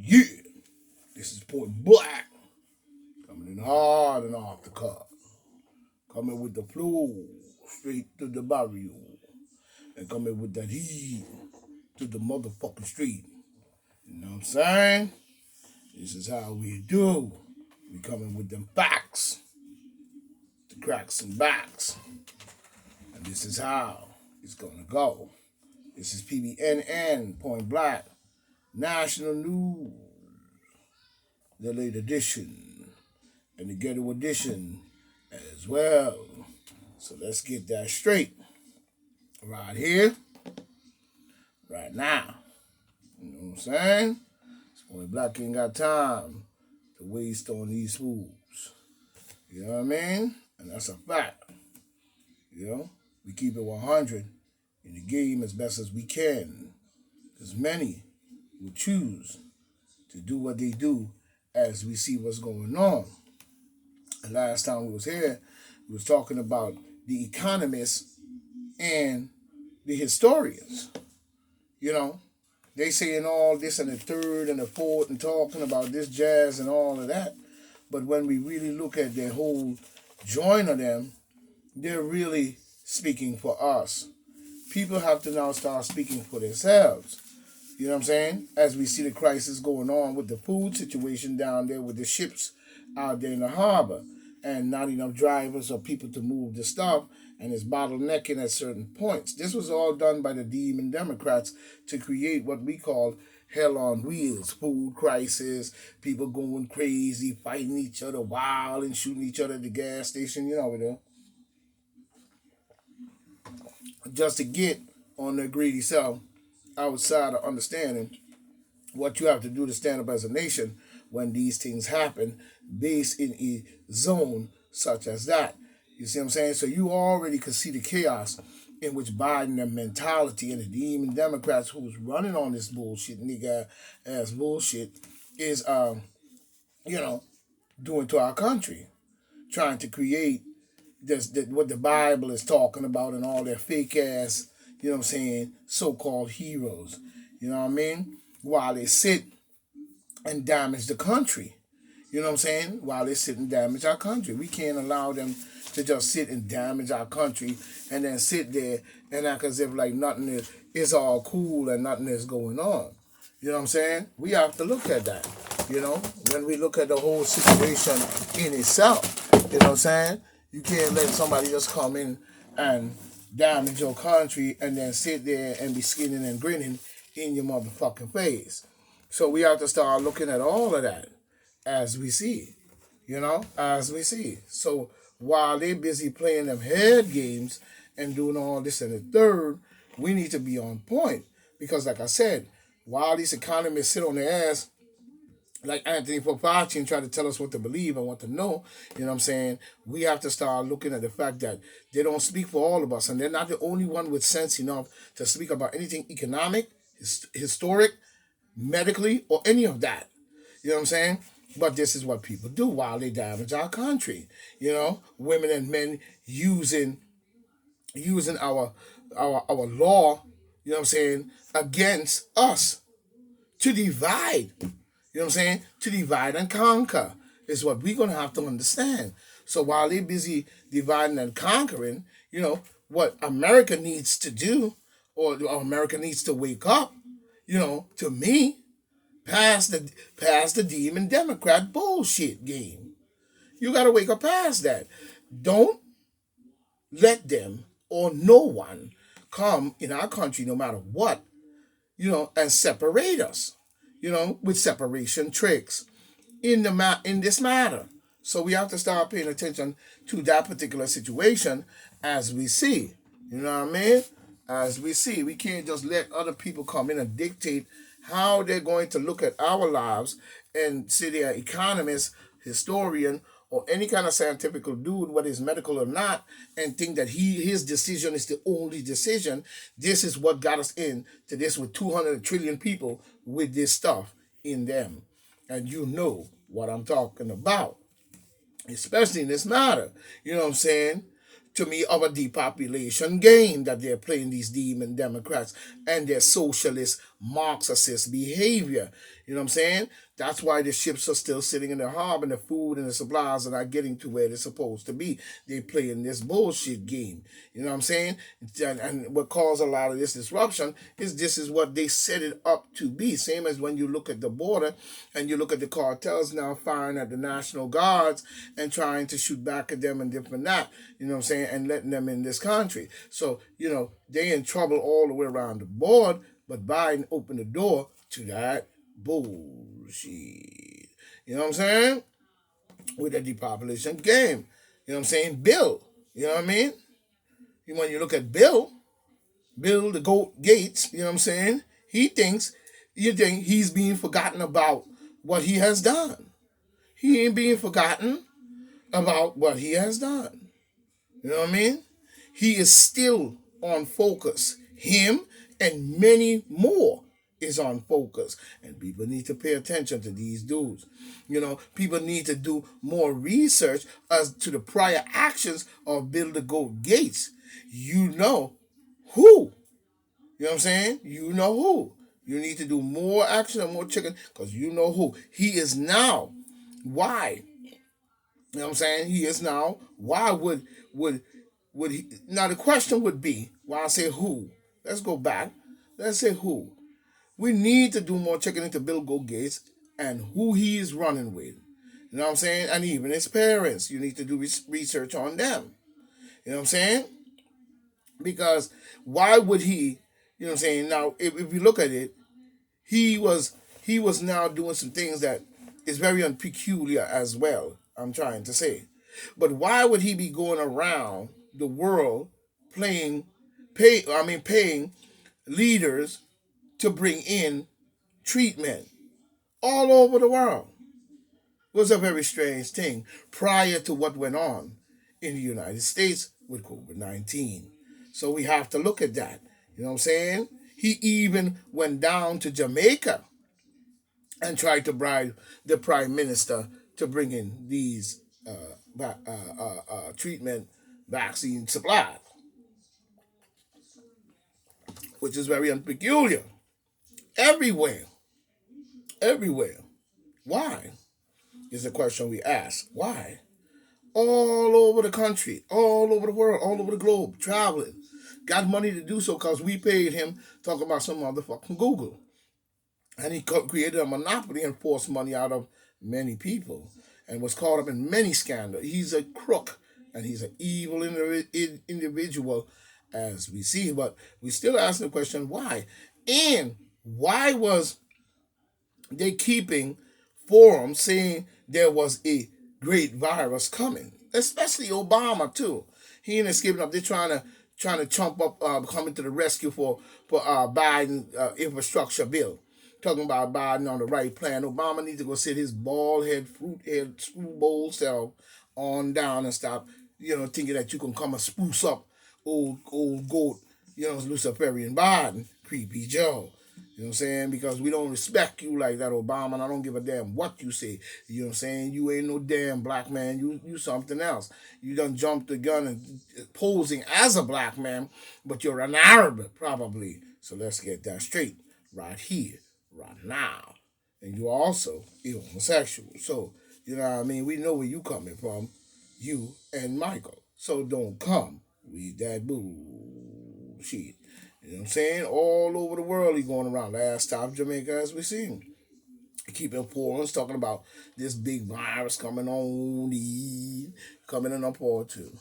Yeah, this is Point Black, coming in hard and off the cuff, coming with the flow straight to the barrio, and coming with that heat to the motherfucking street. You know what I'm saying? This is how we do. We coming with them facts, the cracks and backs, and this is how it's gonna go. This is PBNN, Point Black, National News, the late edition, and the ghetto edition as well. So let's get that straight. Right here, right now. You know what I'm saying? Point Black ain't got time to waste on these fools. You know what I mean? And that's a fact. You know? We keep it 100 in the game as best as we can. Because many will choose to do what they do as we see what's going on. And last time we was here, we was talking about the economists and the historians. You know, they saying all this and the third and the fourth and talking about this jazz and all of that. But when we really look at the whole joint of them, they're really speaking for us. People have to now start speaking for themselves. You know what I'm saying? As we see the crisis going on with the food situation down there with the ships out there in the harbor and not enough drivers or people to move the stuff and it's bottlenecking at certain points. This was all done by the demon Democrats to create what we call hell on wheels, food crisis, people going crazy, fighting each other wild and shooting each other at the gas station, you know what I just to get on their greedy self outside of understanding what you have to do to stand up as a nation when these things happen based in a zone such as that. You see what I'm saying? So you already can see the chaos in which Biden and mentality and the demon Democrats who's running on this bullshit, nigga ass bullshit, is you know, doing to our country. Trying to create what the Bible is talking about and all their fake ass, you know what I'm saying, so-called heroes. You know what I mean? While they sit and damage the country. You know what I'm saying? While they sit and damage our country. We can't allow them to just sit and damage our country and then sit there and act as if like nothing is all cool and nothing is going on. You know what I'm saying? We have to look at that. You know, when we look at the whole situation in itself. You know what I'm saying? You can't let somebody just come in and damage your country and then sit there and be skinning and grinning in your motherfucking face. So we have to start looking at all of that as we see, as we see. So while they're busy playing them head games and doing all this and the third, we need to be on point. Because like I said, while these economists sit on their ass, like Anthony Fauci and try to tell us what to believe and what to know, you know what I'm saying? We have to start looking at the fact that they don't speak for all of us. And they're not the only one with sense enough to speak about anything economic, historic, medically, or any of that. You know what I'm saying? But this is what people do while they damage our country. You know, women and men using our law, you know what I'm saying, against us to divide. You know what I'm saying? To divide and conquer is what we're gonna have to understand. So while they're busy dividing and conquering, what America needs to do, or America needs to wake up, to me, past the demon Democrat bullshit game. You gotta wake up past that. Don't let them or no one come in our country, no matter what, and separate us, with separation tricks in this matter. So we have to start paying attention to that particular situation as we see. You know what I mean? As we see, we can't just let other people come in and dictate how they're going to look at our lives and say they're economist, historian, or any kind of scientific dude, whether it's medical or not, and think that his decision is the only decision. This is what got us into this with 200 trillion people with this stuff in them. And you know what I'm talking about, especially in this matter. You know what I'm saying? To me, of a depopulation game that they're playing, these demon Democrats and their socialist Marxist behavior. You know what I'm saying? That's why the ships are still sitting in the harbor and the food and the supplies are not getting to where they're supposed to be. They playing this bullshit game. You know what I'm saying? And what caused a lot of this disruption is this is what they set it up to be. Same as when you look at the border and you look at the cartels now firing at the National Guards and trying to shoot back at them and different that. You know what I'm saying? And letting them in this country. So, they in trouble all the way around the board, but Biden opened the door to that bullshit. You know what I'm saying? With the depopulation game. You know what I'm saying? Bill. You know what I mean? When you look at Bill the Goat Gates, you know what I'm saying? You think he's being forgotten about what he has done. He ain't being forgotten about what he has done. You know what I mean? He is still on focus. Him and many more is on focus. And people need to pay attention to these dudes. People need to do more research as to the prior actions of Bill the Goat Gates. You know who. You know what I'm saying? You know who. You need to do more action and more checking because you know who. He is now. Why? You know what I'm saying? He is now. Why would he? Now the question would be, why I say who? Let's go back. Let's say who. We need to do more checking into Bill Gates and who he is running with. You know what I'm saying? And even his parents. You need to do research on them. You know what I'm saying? Because why would he? You know what I'm saying? Now, if you look at it, he was now doing some things that is very unpeculiar as well. I'm trying to say, but why would he be going around the world paying leaders to bring in treatment all over the world? It was a very strange thing prior to what went on in the United States with COVID-19. So we have to look at that. You know what I'm saying? He even went down to Jamaica and tried to bribe the prime minister to bring in these treatment vaccine supplies, which is very unpeculiar. Everywhere, everywhere. Why is the question we ask? Why? All over the country, all over the world, all over the globe, traveling. Got money to do so because we paid him talking about some motherfucking Google. And he created a monopoly and forced money out of many people and was caught up in many scandals. He's a crook and he's an evil individual as we see. But we still asking the question, why? And why was they keeping forums saying there was a great virus coming? Especially Obama too. He ain't escaping up. They're trying to chump up coming to the rescue for Biden infrastructure bill. Talking about Biden on the right plan. Obama needs to go sit his bald head, fruit head, screwball self on down and stop, thinking that you can come and spruce up old goat, Luciferian Biden, creepy Joe. You know what I'm saying? Because we don't respect you like that, Obama, and I don't give a damn what you say. You know what I'm saying? You ain't no damn black man. You something else. You done jumped the gun and posing as a black man, but you're an Arab, probably. So let's get that straight right here, right now. And you're also a homosexual. So, you know what I mean? We know where you coming from, you and Michael. So don't come with that bullshit. You know what I'm saying? All over the world, he going around. Last stop Jamaica, as we seen. Keeping forums talking about this big virus coming on, coming in on port too.